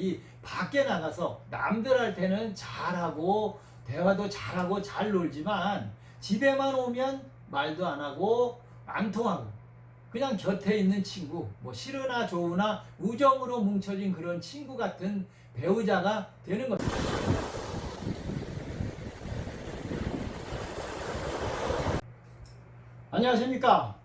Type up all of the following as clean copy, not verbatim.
이 밖에 나가서 남들한테는 잘하고 대화도 잘하고 잘 놀지만 집에만 오면 말도 안 하고 안 통하고 그냥 곁에 있는 친구, 뭐 싫으나 좋으나 우정으로 뭉쳐진 그런 친구 같은 배우자가 되는 겁니다. 안녕하십니까?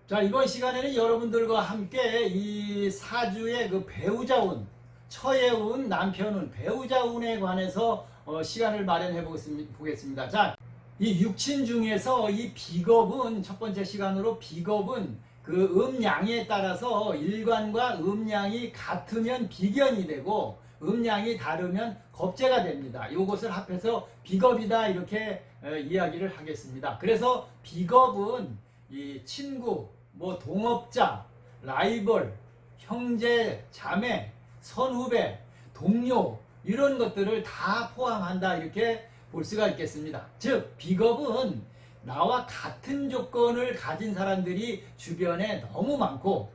자, 이번 시간에는 여러분들과 함께 이 사주의 그 배우자운, 처해운, 남편운, 배우자운에 관해서 시간을 마련해 보겠습니다. 자, 이 육친 중에서 이 비겁은, 첫 번째 시간으로 비겁은 그 음양에 따라서 일관과 음양이 같으면 비견이 되고 음양이 다르면 겁재가 됩니다. 이것을 합해서 비겁이다 이렇게 이야기를 하겠습니다. 그래서 비겁은 이 친구, 뭐 동업자, 라이벌, 형제, 자매, 선후배, 동료 이런 것들을 다 포함한다 이렇게 볼 수가 있겠습니다. 즉 비겁은 나와 같은 조건을 가진 사람들이 주변에 너무 많고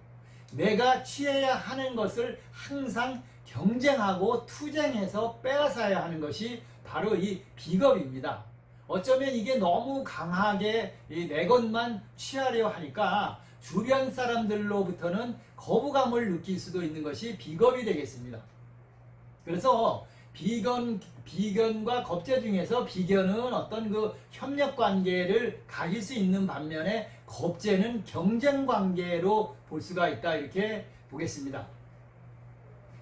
내가 취해야 하는 것을 항상 경쟁하고 투쟁해서 빼앗아야 하는 것이 바로 이 비겁입니다. 어쩌면 이게 너무 강하게 내 것만 취하려 하니까 주변 사람들로부터는 거부감을 느낄 수도 있는 것이 비겁이 되겠습니다. 그래서 비견과 겁재 중에서 비견은 어떤 그 협력 관계를 가질 수 있는 반면에 겁재는 경쟁 관계로 볼 수가 있다 이렇게 보겠습니다.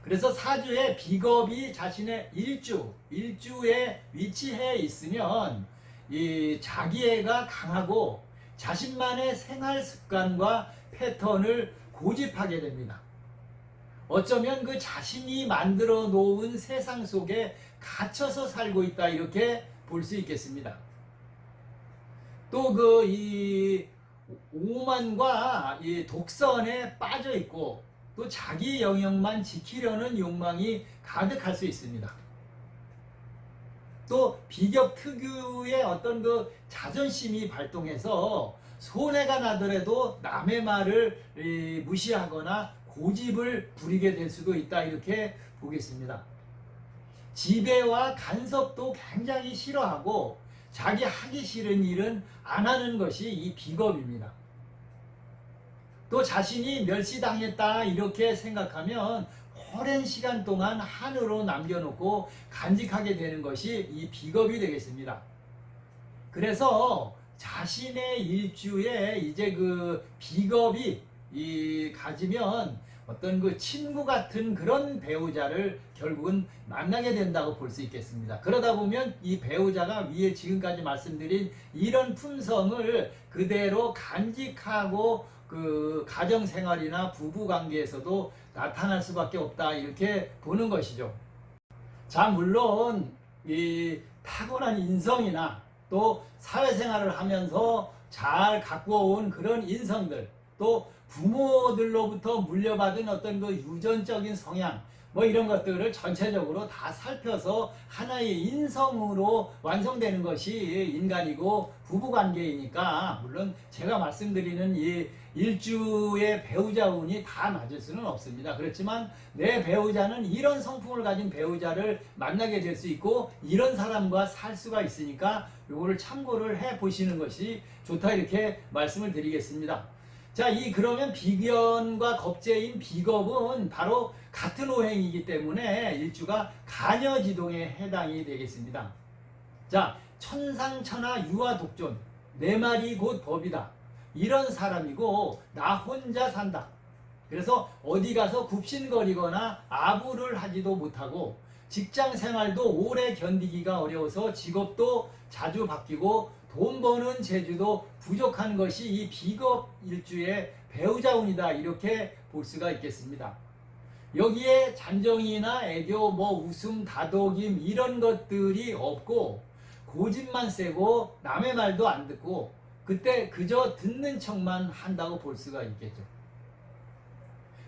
그래서 사주에 비겁이 자신의 일주에 위치해 있으면 이 자기애가 강하고 자신만의 생활 습관과 패턴을 고집하게 됩니다. 어쩌면 그 자신이 만들어 놓은 세상 속에 갇혀서 살고 있다 이렇게 볼 수 있겠습니다. 또 그 이 오만과 이 독선에 빠져 있고 또 자기 영역만 지키려는 욕망이 가득할 수 있습니다. 또 비겁 특유의 어떤 그 자존심이 발동해서 손해가 나더라도 남의 말을 무시하거나 고집을 부리게 될 수도 있다 이렇게 보겠습니다. 지배와 간섭도 굉장히 싫어하고 자기 하기 싫은 일은 안 하는 것이 이 비겁입니다. 또 자신이 멸시당했다 이렇게 생각하면 오랜 시간 동안 한으로 남겨놓고 간직하게 되는 것이 이 비겁이 되겠습니다. 그래서 자신의 일주에 이제 그 비겁이 가지면 어떤 그 친구 같은 그런 배우자를 결국은 만나게 된다고 볼 수 있겠습니다. 그러다 보면 이 배우자가 위에 지금까지 말씀드린 이런 품성을 그대로 간직하고 그 가정생활이나 부부관계에서도 나타날 수밖에 없다 이렇게 보는 것이죠. 자, 물론 이 타고난 인성이나 또 사회생활을 하면서 잘 갖고 온 그런 인성들 또 부모들로부터 물려받은 어떤 그 유전적인 성향 뭐 이런 것들을 전체적으로 다 살펴서 하나의 인성으로 완성되는 것이 인간이고 부부관계이니까 물론 제가 말씀드리는 이 일주의 배우자 운이 다 맞을 수는 없습니다. 그렇지만 내 배우자는 이런 성품을 가진 배우자를 만나게 될 수 있고 이런 사람과 살 수가 있으니까 요거를 참고를 해 보시는 것이 좋다 이렇게 말씀을 드리겠습니다. 자, 그러면 비견과 겁재인 비겁은 바로 같은 오행이기 때문에 일주가 간여지동에 해당이 되겠습니다. 자, 천상천하 유아독존 내 말이 곧 법이다. 이런 사람이고 나 혼자 산다. 그래서 어디 가서 굽신거리거나 아부를 하지도 못하고 직장 생활도 오래 견디기가 어려워서 직업도 자주 바뀌고 돈 버는 재주도 부족한 것이 이 비겁 일주의 배우자운이다 이렇게 볼 수가 있겠습니다. 여기에 잔정이나 애교, 뭐 웃음, 다독임 이런 것들이 없고 고집만 세고 남의 말도 안 듣고 그때 그저 듣는 척만 한다고 볼 수가 있겠죠.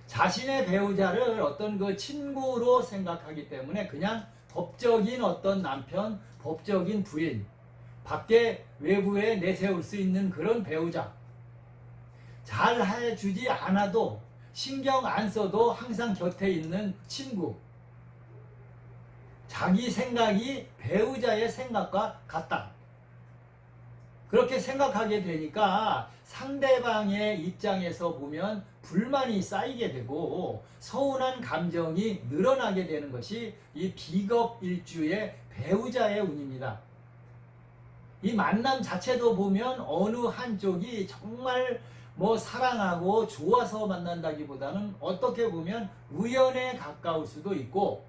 자신의 배우자를 어떤 그 친구로 생각하기 때문에 그냥 법적인 어떤 남편, 법적인 부인, 밖에 외부에 내세울 수 있는 그런 배우자, 잘 해주지 않아도 신경 안 써도 항상 곁에 있는 친구. 자기 생각이 배우자의 생각과 같다. 그렇게 생각하게 되니까 상대방의 입장에서 보면 불만이 쌓이게 되고 서운한 감정이 늘어나게 되는 것이 이 비겁일주의 배우자의 운입니다. 이 만남 자체도 보면 어느 한쪽이 정말 뭐 사랑하고 좋아서 만난다기보다는 어떻게 보면 우연에 가까울 수도 있고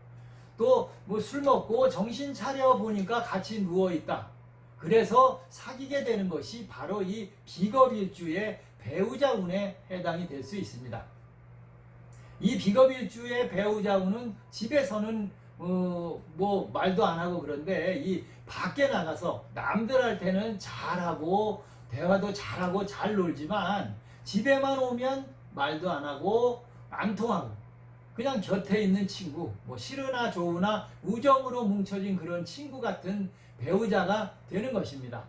또 뭐 술 먹고 정신 차려 보니까 같이 누워 있다. 그래서 사귀게 되는 것이 바로 이 비겁일주의 배우자 운에 해당이 될 수 있습니다. 이 비겁일주의 배우자 운은 집에서는 뭐 말도 안 하고 그런데 이 밖에 나가서 남들한테는 잘하고 대화도 잘하고 잘 놀지만 집에만 오면 말도 안 하고 안 통하고 그냥 곁에 있는 친구, 뭐 싫으나 좋으나 우정으로 뭉쳐진 그런 친구 같은 배우자가 되는 것입니다.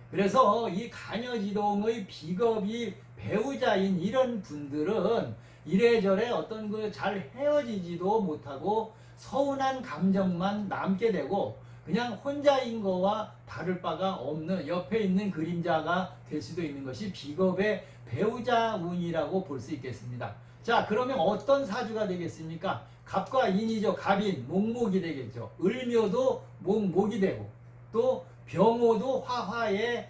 그래서 이 간여지동의 비겁이 배우자인 이런 분들은 이래저래 어떤 그 잘 헤어지지도 못하고 서운한 감정만 남게 되고 그냥 혼자인 거와 다를 바가 없는 옆에 있는 그림자가 될 수도 있는 것이 비겁의 배우자 운이라고 볼 수 있겠습니다. 자, 그러면 어떤 사주가 되겠습니까? 갑과 인이죠. 갑인, 목목이 되겠죠. 을묘도 목이 되고 또 병호도 화화의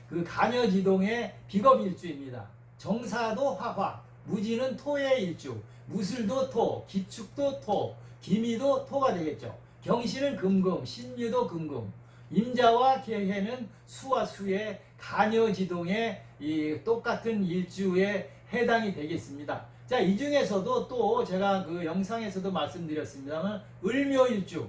그 간여지동의 비겁일주입니다. 정사도 화화, 무지는 토의 일주, 무술도 토, 기축도 토, 기미도 토가 되겠죠. 경신은 금금, 신유도 금금, 임자와 계해는 수와 수의 간여지동의 이 똑같은 일주에 해당이 되겠습니다. 자, 이 중에서도 또 제가 그 영상에서도 말씀드렸습니다만 을묘일주,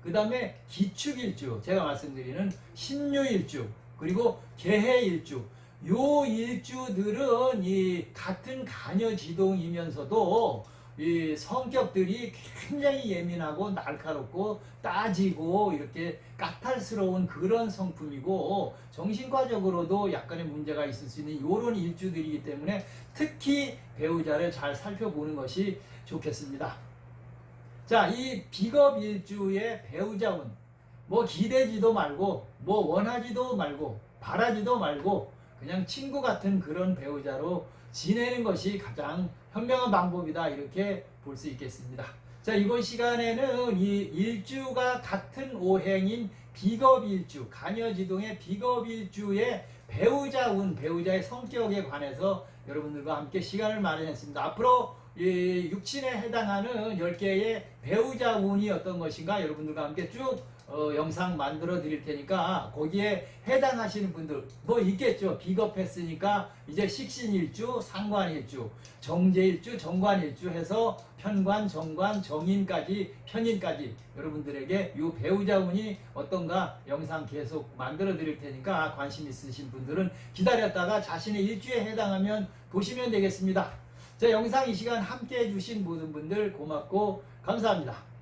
그 다음에 기축일주, 제가 말씀드리는 신유일주, 그리고 계해일주, 요 일주들은 이 같은 간여지동이면서도 이 성격들이 굉장히 예민하고 날카롭고 따지고 이렇게 까탈스러운 그런 성품이고 정신과적으로도 약간의 문제가 있을 수 있는 이런 일주들이기 때문에 특히 배우자를 잘 살펴보는 것이 좋겠습니다. 자, 이 비겁일주의 배우자운, 뭐 기대지도 말고 뭐 원하지도 말고 바라지도 말고 그냥 친구 같은 그런 배우자로 지내는 것이 가장 현명한 방법이다, 이렇게 볼 수 있겠습니다. 자, 이번 시간에는 이 일주가 같은 오행인 비겁일주, 간여지동의 비겁일주의 배우자운, 배우자의 성격에 관해서 여러분들과 함께 시간을 마련했습니다. 앞으로 이 육친에 해당하는 10개의 배우자 운이 어떤 것인가 여러분들과 함께 쭉 영상 만들어 드릴 테니까 거기에 해당하시는 분들 뭐 있겠죠. 비겁했으니까 이제 식신일주, 상관일주, 정제일주, 정관일주 해서 편관, 정관, 정인까지, 편인까지 여러분들에게 이 배우자 운이 어떤가 영상 계속 만들어 드릴 테니까 관심 있으신 분들은 기다렸다가 자신의 일주에 해당하면 보시면 되겠습니다. 자, 영상 이 시간 함께 해주신 모든 분들 고맙고 감사합니다.